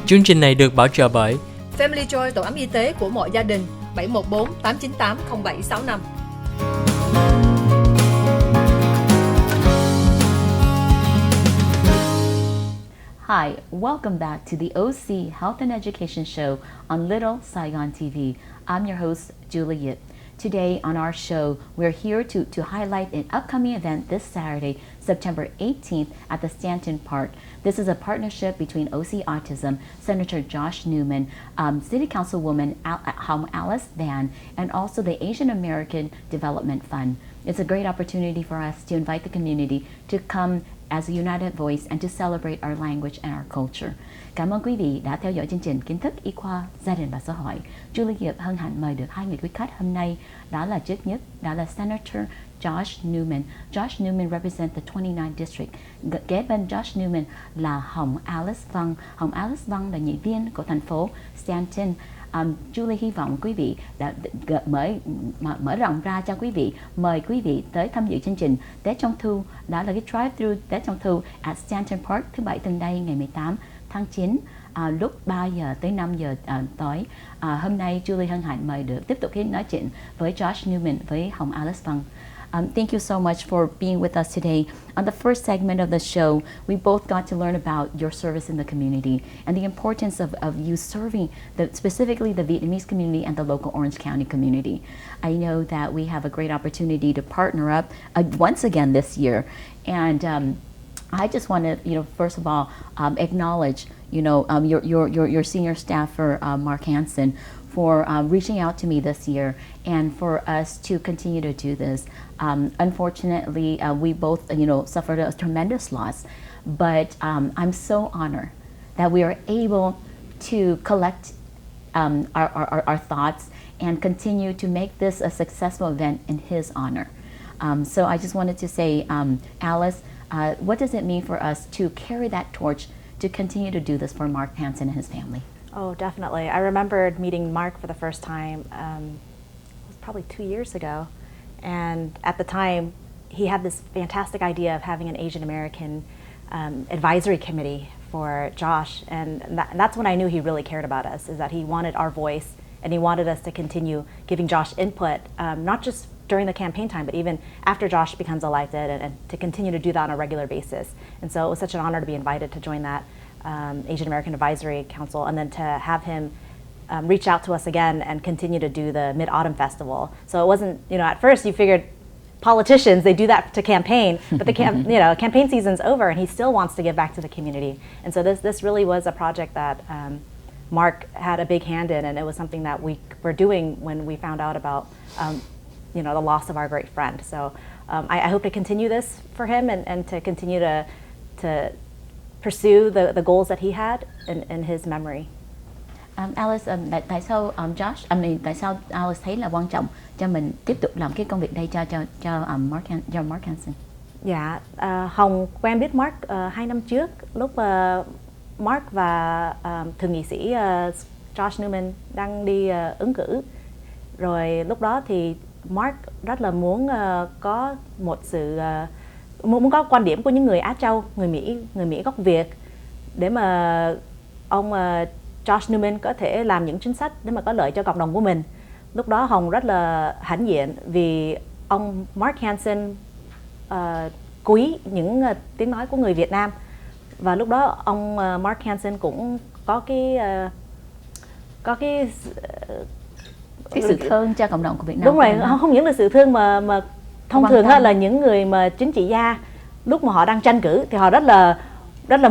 Chương trình này được bảo trợ bởi Family Joy, tổ ấm y tế của mọi gia đình, 714 898 0765. Hi, welcome back to the OC Health and Education Show on Little Saigon TV. I'm your host, Julie Yip. Today on our show, we're here to highlight an upcoming event this Saturday, September 18th at the Stanton Park. This is a partnership between OC Autism, Senator Josh NEWMAN, City Councilwoman Alyse, and also the Asian American Development Fund. It's a great opportunity for us to invite the community to come as a united voice and to celebrate our language and our culture. Cảm ơn quý vị đã theo dõi chương trình Kiến thức y khoa, gia đình và xã hội. Julie Yip hân hạnh mời được hai người quý khách hôm nay. Đó là trước nhất, đó là Senator Josh NEWMAN. Josh NEWMAN represent the 29 district. Kế bên Josh NEWMAN là Hồng Alyse Vân. Hồng Alyse Vân là nghị viên của thành phố Stanton. Julie hy vọng quý vị đã mở rộng ra cho quý vị, mời quý vị tới tham dự chương trình Tết Trung Thu, đó là cái drive-thru Tết Trung Thu at Stanton Park thứ Bảy tuần đây ngày 18 tháng 9 lúc 3 giờ tới 5 giờ tối. Hôm nay Julie hân hạnh mời được tiếp tục nói chuyện với Josh NEWMAN, với Hồng Alyse Vân. Thank you so much for being with us today. On the first segment of the show, we both got to learn about your service in the community and the importance of you serving specifically the Vietnamese community and the local Orange County community. I know that we have a great opportunity to partner up once again this year, and I just want to, first of all, acknowledge, your senior staffer, Mark Hansen, for reaching out to me this year and for us to continue to do this. Unfortunately, we both, suffered a tremendous loss, but I'm so honored that we are able to collect our thoughts and continue to make this a successful event in his honor. So I just wanted to say, Alyse, what does it mean for us to carry that torch to continue to do this for Mark Hansen and his family? Oh, definitely. I remembered meeting Mark for the first time, it was probably 2 years ago. And at the time, he had this fantastic idea of having an Asian American advisory committee for Josh. And that's when I knew he really cared about us, is that he wanted our voice and he wanted us to continue giving Josh input, not just during the campaign time, but even after Josh becomes elected, and to continue to do that on a regular basis. And so it was such an honor to be invited to join that Asian American Advisory Council, and then to have him reach out to us again and continue to do the Mid-Autumn Festival. So it wasn't, at first you figured politicians, they do that to campaign, but the campaign season's over and he still wants to give back to the community. And so this really was a project that Mark had a big hand in, and it was something that we were doing when we found out about the loss of our great friend. So I hope to continue this for him and to continue to pursue the goals that he had in his memory. Alyse, tại sao tại sao Alyse thấy là quan trọng cho mình tiếp tục làm cái công việc đây cho Mark Hansen? Dạ, Hồng quen biết Mark 2 năm trước, lúc Mark và thượng nghị sĩ Josh NEWMAN đang đi ứng cử. Rồi lúc đó thì Mark rất là muốn có một sự muốn có quan điểm của những người Á Châu, người Mỹ gốc Việt, để mà ông Josh NEWMAN có thể làm những chính sách để mà có lợi cho cộng đồng của mình. Lúc đó Hồng rất là hãnh diện vì ông Mark Hansen quý những tiếng nói của người Việt Nam, và lúc đó ông Mark Hansen cũng có cái sự thương cho cộng đồng của Việt Nam. Đúng rồi, không những là sự thương mà thông thường là những người mà chính trị gia lúc mà họ đang tranh cử thì họ rất là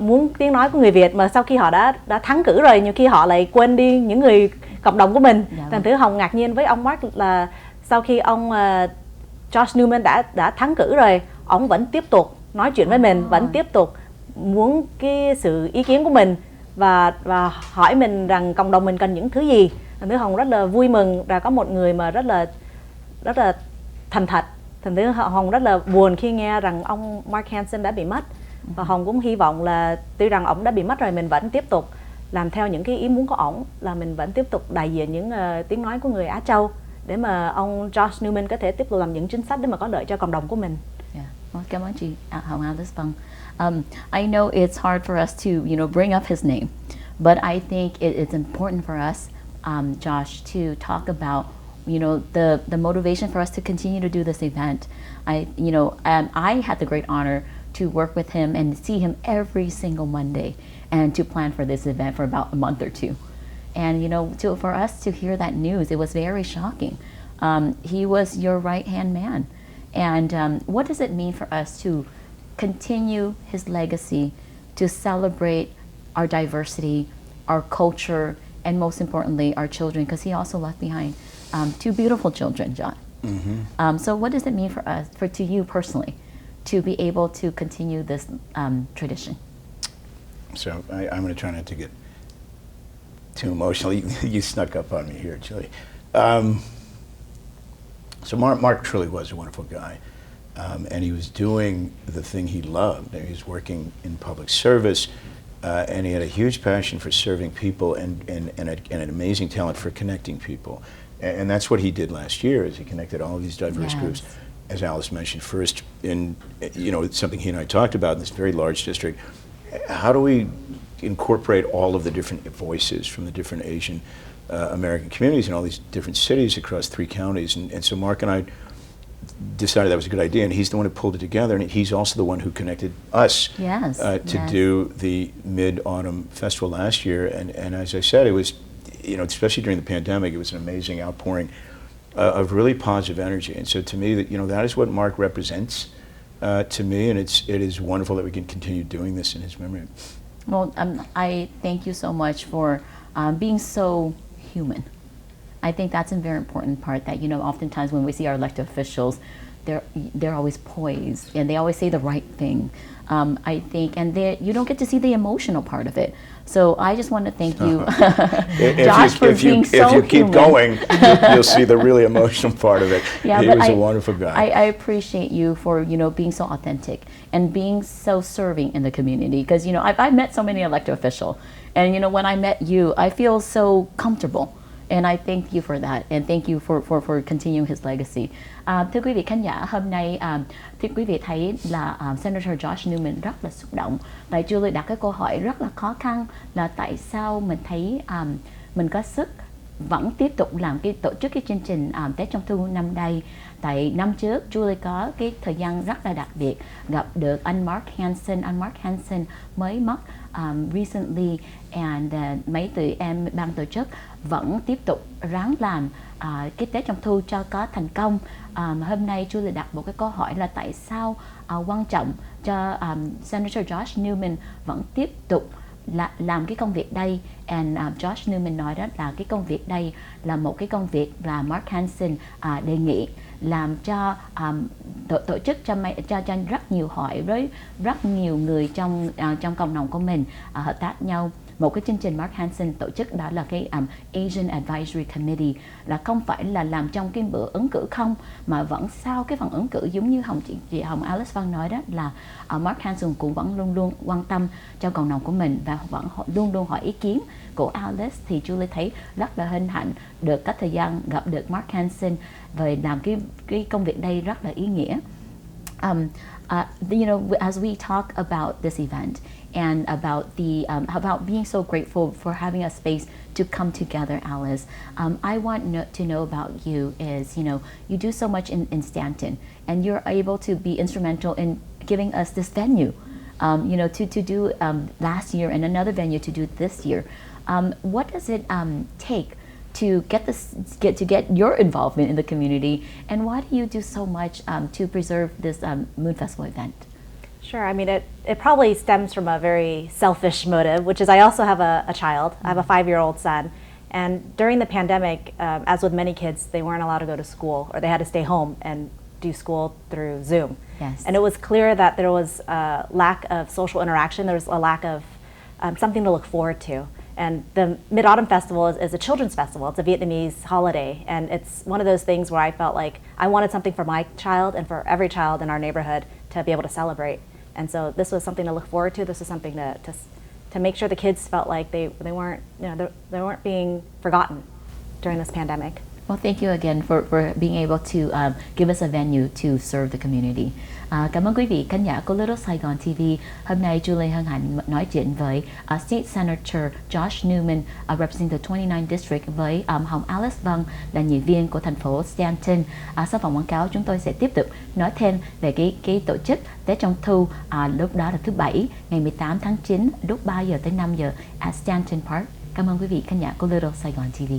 muốn tiếng nói của người Việt, mà sau khi họ đã thắng cử rồi, nhiều khi họ lại quên đi những người cộng đồng của mình. Thành thử Hồng ngạc nhiên với ông Mark là sau khi ông Josh NEWMAN đã thắng cử rồi, ông vẫn tiếp tục nói chuyện với mình, vẫn tiếp tục muốn cái sự ý kiến của mình và hỏi mình rằng cộng đồng mình cần những thứ gì. Thành thử Hồng rất là vui mừng là có một người mà rất là thành thật. Thành thử Hồng rất là buồn khi nghe rằng ông Mark Hansen đã bị mất. Và Hồng cũng hy vọng là tuy rằng ông đã bị mất rồi, mình vẫn tiếp tục làm theo những cái ý muốn của ổng, là mình vẫn tiếp tục đại diện những tiếng nói của người Á Châu để mà ông Josh NEWMAN có thể tiếp tục làm những chính sách để mà có lợi cho cộng đồng của mình. Cảm ơn chị Hồng Alyse Vân. I know it's hard for us to, bring up his name, But I think it's important for us, Josh, to talk about, the motivation for us to continue to do this event. I had the great honor to work with him and see him every single Monday and to plan for this event for about a month or two. And, for us to hear that news, it was very shocking. He was your right-hand man. And what does it mean for us to continue his legacy, to celebrate our diversity, our culture, and most importantly, our children, because he also left behind two beautiful children, John. Mm-hmm. So what does it mean for us, to you personally, to be able to continue this tradition? So I'm going to try not to get too emotional. You snuck up on me here, Julie. So Mark truly was a wonderful guy, and he was doing the thing he loved. He was working in public service, and he had a huge passion for serving people and an amazing talent for connecting people. And that's what he did last year, is he connected all of these diverse groups. As Alyse mentioned, first in, it's something he and I talked about in this very large district. How do we incorporate all of the different voices from the different Asian American communities in all these different cities across 3 counties? And so Mark and I decided that was a good idea, and he's the one who pulled it together, and he's also the one who connected us to do the Mid-Autumn Festival last year. And as I said, it was, especially during the pandemic, it was an amazing outpouring of really positive energy. And so to me, that is what Mark represents to me, and it is wonderful that we can continue doing this in his memory. Well, I thank you so much for being so human. I think that's a very important part, that oftentimes when we see our elected officials, they're always poised and they always say the right thing. I think, and you don't get to see the emotional part of it. So I just want to thank you, Josh, for being so human. If you keep going, you'll see the really emotional part of it. Yeah, he was a wonderful guy. I appreciate you for being so authentic and being so serving in the community. Because I've met so many elected officials, and when I met you, I feel so comfortable. And I thank you for that, and thank you for continuing his legacy. Thưa quý vị khán giả, hôm nay thưa quý vị thấy là Senator Josh Newman rất là xúc động. Tại Julie đặt cái câu hỏi rất là khó khăn là tại sao mình thấy mình có sức vẫn tiếp tục làm tổ chức cái chương trình Tết Trung Thu năm nay. Tại năm trước, Julie có cái thời gian rất là đặc biệt gặp được anh Mark Hansen. Anh Mark Hansen mới mất recently, and mấy tụi em ban tổ chức vẫn tiếp tục ráng làm cái Tết Trung Thu cho có thành công. Hôm nay Julie đặt một cái câu hỏi là tại sao quan trọng cho Senator Josh Newman vẫn tiếp tục làm cái công việc đây. And Josh Newman nói đó là cái công việc đây là một cái công việc là Mark Hansen đề nghị làm cho tổ chức cho rất nhiều hội với rất nhiều người trong cộng đồng của mình hợp tác nhau. Một cái chương trình Mark Hansen tổ chức đó là cái Asian Advisory Committee, là không phải là làm trong cái bữa ứng cử không, mà vẫn sau cái phần ứng cử, giống như chị Alyse Văn nói đó, là Mark Hansen cũng vẫn luôn luôn quan tâm cho cộng đồng của mình và vẫn luôn luôn hỏi ý kiến của Alyse. Thì Julie thấy rất là hân hạnh được có thời gian gặp được Mark Hansen và làm cái công việc đây rất là ý nghĩa. As we talk about this event and about about being so grateful for having a space to come together, Alyse, I want to know about you is, you do so much in Stanton, and you're able to be instrumental in giving us this venue, to do last year, and another venue to do this year. What does it take to get your involvement in the community, and why do you do so much to preserve this Moon Festival event? Sure. I mean, it probably stems from a very selfish motive, which is I also have a child. I have a 5-year-old son. And during the pandemic, as with many kids, they weren't allowed to go to school, or they had to stay home and do school through Zoom. Yes. And it was clear that there was a lack of social interaction. There was a lack of something to look forward to. And the Mid-Autumn Festival is a children's festival. It's a Vietnamese holiday. And it's one of those things where I felt like I wanted something for my child and for every child in our neighborhood to be able to celebrate. And so this was something to look forward to. This was something to make sure the kids felt like they weren't, they weren't being forgotten during this pandemic. Well, thank you again for being able to give us a venue to serve the community. Cảm ơn quý vị khán giả của Little Saigon TV. Hôm nay Julie hân hạnh nói chuyện với State Senator Josh NEWMAN, representing the 29 District, với Hồng Alyse Vân là nghị viên của thành phố Stanton. Sau phòng quảng cáo chúng tôi sẽ tiếp tục nói thêm về cái tổ chức Tết Trung Thu, lúc đó là thứ Bảy ngày 18 tháng 9 lúc 3 giờ tới 5 giờ at Stanton Park. Cảm ơn quý vị khán giả của Little Saigon TV.